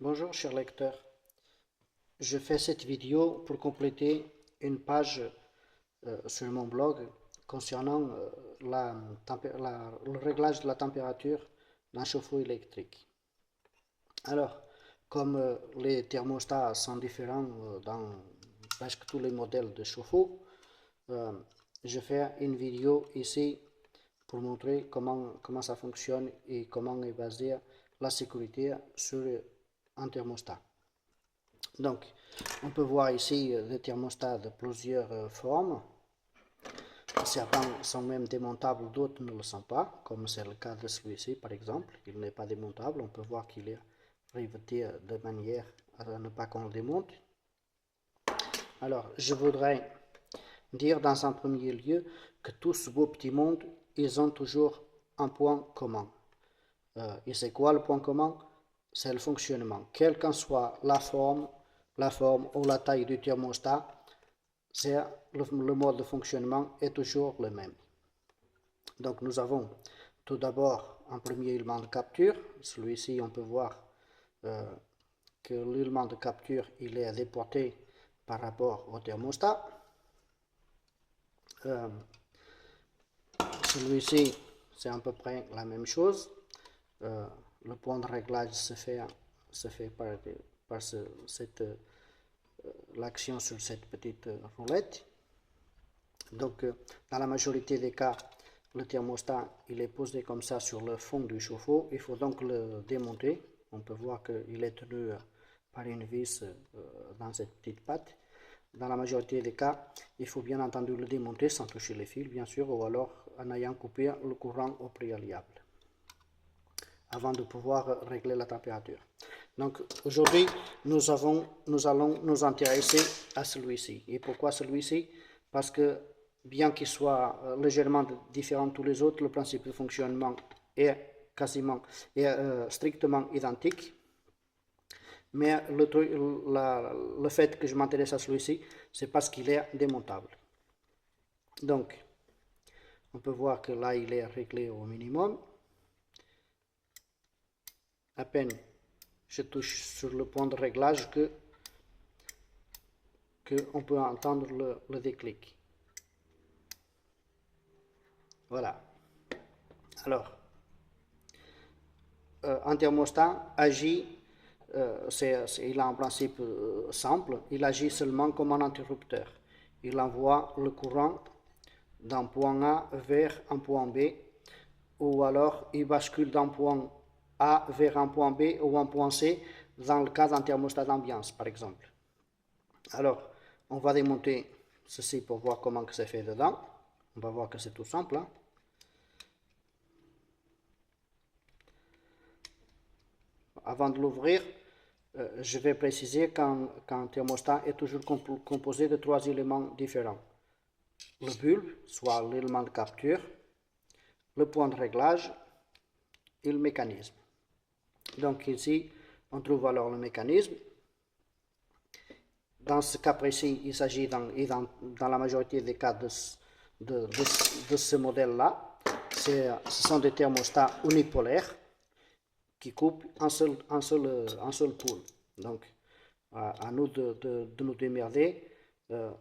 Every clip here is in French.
Bonjour chers lecteurs, je fais cette vidéo pour compléter une page sur mon blog concernant le réglage de la température d'un chauffe-eau électrique. Alors, comme les thermostats sont différents dans presque tous les modèles de chauffe-eau, je fais une vidéo ici pour montrer comment ça fonctionne et comment est basée la sécurité sur un thermostat. Donc, on peut voir ici des thermostats de plusieurs formes. Certains sont même démontables, d'autres ne le sont pas, comme c'est le cas de celui-ci par exemple. Il n'est pas démontable, on peut voir qu'il est riveté de manière à ne pas qu'on le démonte. Alors, je voudrais dire dans un premier lieu que tous ce beau petit monde, ils ont toujours un point commun. Et c'est quoi le point commun? C'est le fonctionnement. Quelle qu'en soit la forme ou la taille du thermostat, le mode de fonctionnement est toujours le même. Donc nous avons tout d'abord un premier élément de capture. Celui-ci, on peut voir que l'élément de capture il est déporté par rapport au thermostat. Celui-ci, c'est à peu près la même chose. Le point de réglage se fait par l'action sur cette petite roulette. Donc, dans la majorité des cas, le thermostat il est posé comme ça sur le fond du chauffe-eau. Il faut donc le démonter. On peut voir qu'il est tenu par une vis dans cette petite patte. Dans la majorité des cas, il faut bien entendu le démonter sans toucher les fils, bien sûr, ou alors en ayant coupé le courant au préalable, avant de pouvoir régler la température. Donc aujourd'hui, nous allons nous intéresser à celui-ci. Et pourquoi celui-ci? Parce que bien qu'il soit légèrement différent de tous les autres, le principe de fonctionnement est strictement identique. Mais le fait que je m'intéresse à celui-ci, c'est parce qu'il est démontable. Donc, on peut voir que là, il est réglé au minimum. À peine je touche sur le point de réglage on peut entendre le déclic. Voilà. Alors, un thermostat agit, il a un principe simple, il agit seulement comme un interrupteur. Il envoie le courant d'un point A vers un point B, ou alors il bascule d'un point A vers un point B ou un point C, dans le cas d'un thermostat d'ambiance, par exemple. Alors, on va démonter ceci pour voir comment c'est fait dedans. On va voir que c'est tout simple. Avant de l'ouvrir, je vais préciser qu'un thermostat est toujours composé de trois éléments différents. Le bulbe, soit l'élément de capture, le point de réglage et le mécanisme. Donc ici, on trouve alors le mécanisme. Dans ce cas précis, il s'agit dans la majorité des cas de ce modèle-là. Ce sont des thermostats unipolaires qui coupent un seul pôle. Donc, à nous de nous démerder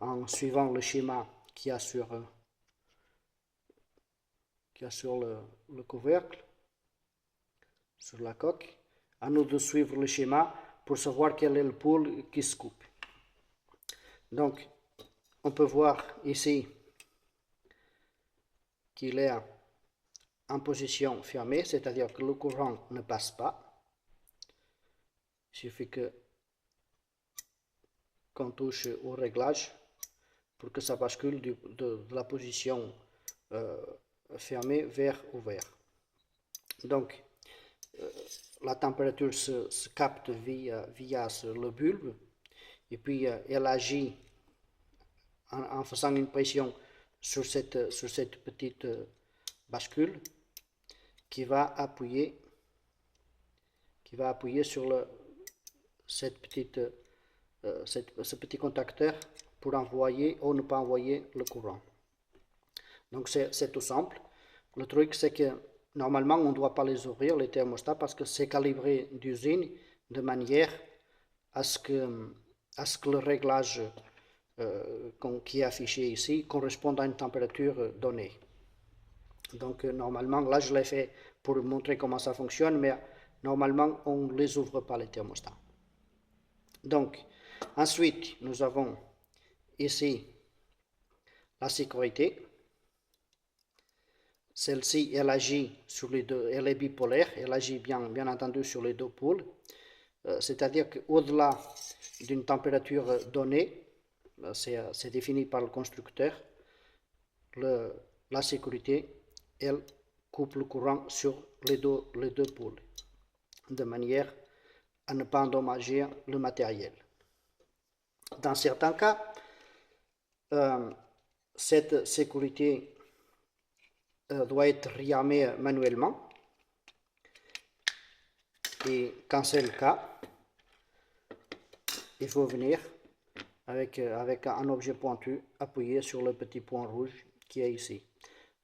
en suivant le schéma qu'il y a sur le couvercle, sur la coque. À nous de suivre le schéma pour savoir quel est le pôle qui se coupe. Donc, on peut voir ici qu'il est en position fermée, c'est-à-dire que le courant ne passe pas. Il suffit qu'on touche au réglage pour que ça bascule de la position fermée vers ouvert. Donc, la température se capte via le bulbe, et puis elle agit en faisant une pression sur cette petite bascule qui va appuyer sur ce petit contacteur pour envoyer ou ne pas envoyer le courant. Donc c'est tout simple. Le truc c'est que normalement on ne doit pas les ouvrir, les thermostats, parce que c'est calibré d'usine de manière à ce que le réglage qui est affiché ici corresponde à une température donnée. Donc normalement, là je l'ai fait pour montrer comment ça fonctionne, mais normalement on ne les ouvre pas les thermostats. Donc ensuite nous avons ici la sécurité. Celle-ci, elle agit sur les deux, elle est bipolaire, elle agit bien entendu sur les deux pôles. C'est-à-dire qu'au-delà d'une température donnée, c'est défini par le constructeur, la sécurité, elle coupe le courant sur les deux pôles, de manière à ne pas endommager le matériel. Dans certains cas, cette sécurité doit être réarmée manuellement, et quand c'est le cas, il faut venir avec un objet pointu, appuyer sur le petit point rouge qui est ici.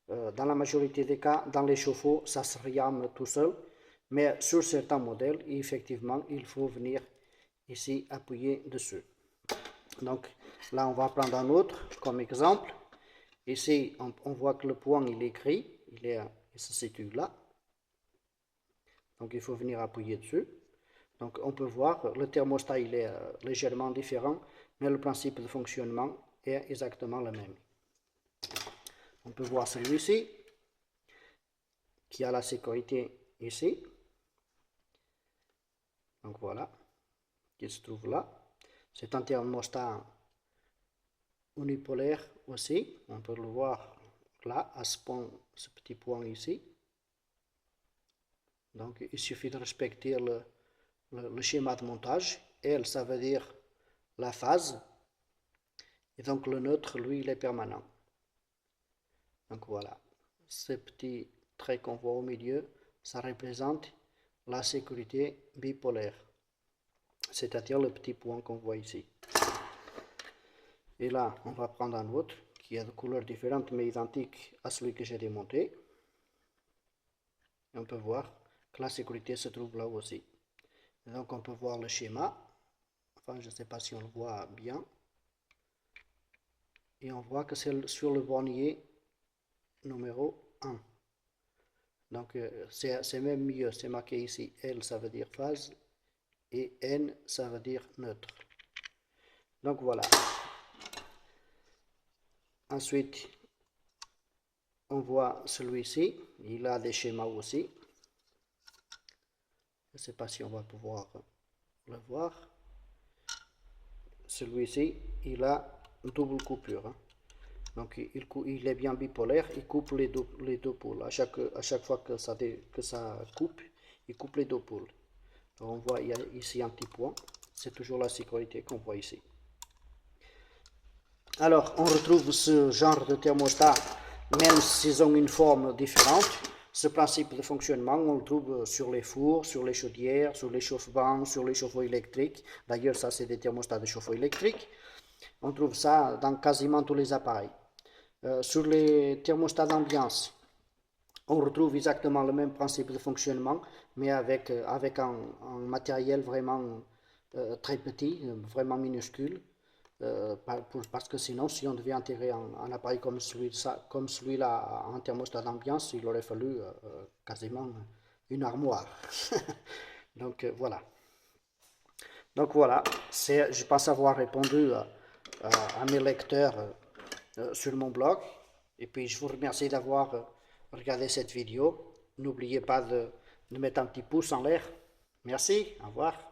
Dans la majorité des cas, dans les chauffe-eau, ça se réarme tout seul, mais sur certains modèles, effectivement, il faut venir ici appuyer dessus. Donc là, on va prendre un autre comme exemple. Ici, on voit que le point il est gris, il se situe là. Donc il faut venir appuyer dessus. Donc on peut voir, le thermostat il est légèrement différent, mais le principe de fonctionnement est exactement le même. On peut voir celui-ci, qui a la sécurité ici. Donc voilà, qui se trouve là. C'est un thermostat unipolaire aussi. On peut le voir là, à ce petit point ici. Donc il suffit de respecter le schéma de montage. L, ça veut dire la phase. Et donc le neutre, lui, il est permanent. Donc voilà, ce petit trait qu'on voit au milieu, ça représente la sécurité bipolaire, c'est-à-dire le petit point qu'on voit ici. Et là, on va prendre un autre qui est de couleur différente mais identique à celui que j'ai démonté. Et on peut voir que la sécurité se trouve là aussi. Et donc on peut voir le schéma. Enfin, je ne sais pas si on le voit bien. Et on voit que c'est sur le bornier numéro 1. Donc c'est même mieux, c'est marqué ici L, ça veut dire phase, et N, ça veut dire neutre. Donc voilà. Ensuite, on voit celui-ci, il a des schémas aussi. Je ne sais pas si on va pouvoir le voir. Celui-ci, il a une double coupure. Hein. Donc il est bien bipolaire, il coupe les deux pôles. À chaque fois que ça coupe, il coupe les deux pôles. Alors on voit il y a ici un petit point, c'est toujours la sécurité qu'on voit ici. Alors on retrouve ce genre de thermostat, même s'ils ont une forme différente. Ce principe de fonctionnement, on le trouve sur les fours, sur les chaudières, sur les chauffe-vents, sur les chauffe-eau électriques. D'ailleurs, ça c'est des thermostats de chauffe-eau électrique. On trouve ça dans quasiment tous les appareils. Sur les thermostats d'ambiance, on retrouve exactement le même principe de fonctionnement, mais avec un matériel vraiment très petit, vraiment minuscule, parce que sinon, si on devait intégrer un appareil comme celui-là, un thermostat d'ambiance, il aurait fallu quasiment une armoire. Donc voilà. Donc voilà, je pense avoir répondu à mes lecteurs sur mon blog. Et puis je vous remercie d'avoir regardé cette vidéo. N'oubliez pas de mettre un petit pouce en l'air. Merci, au revoir.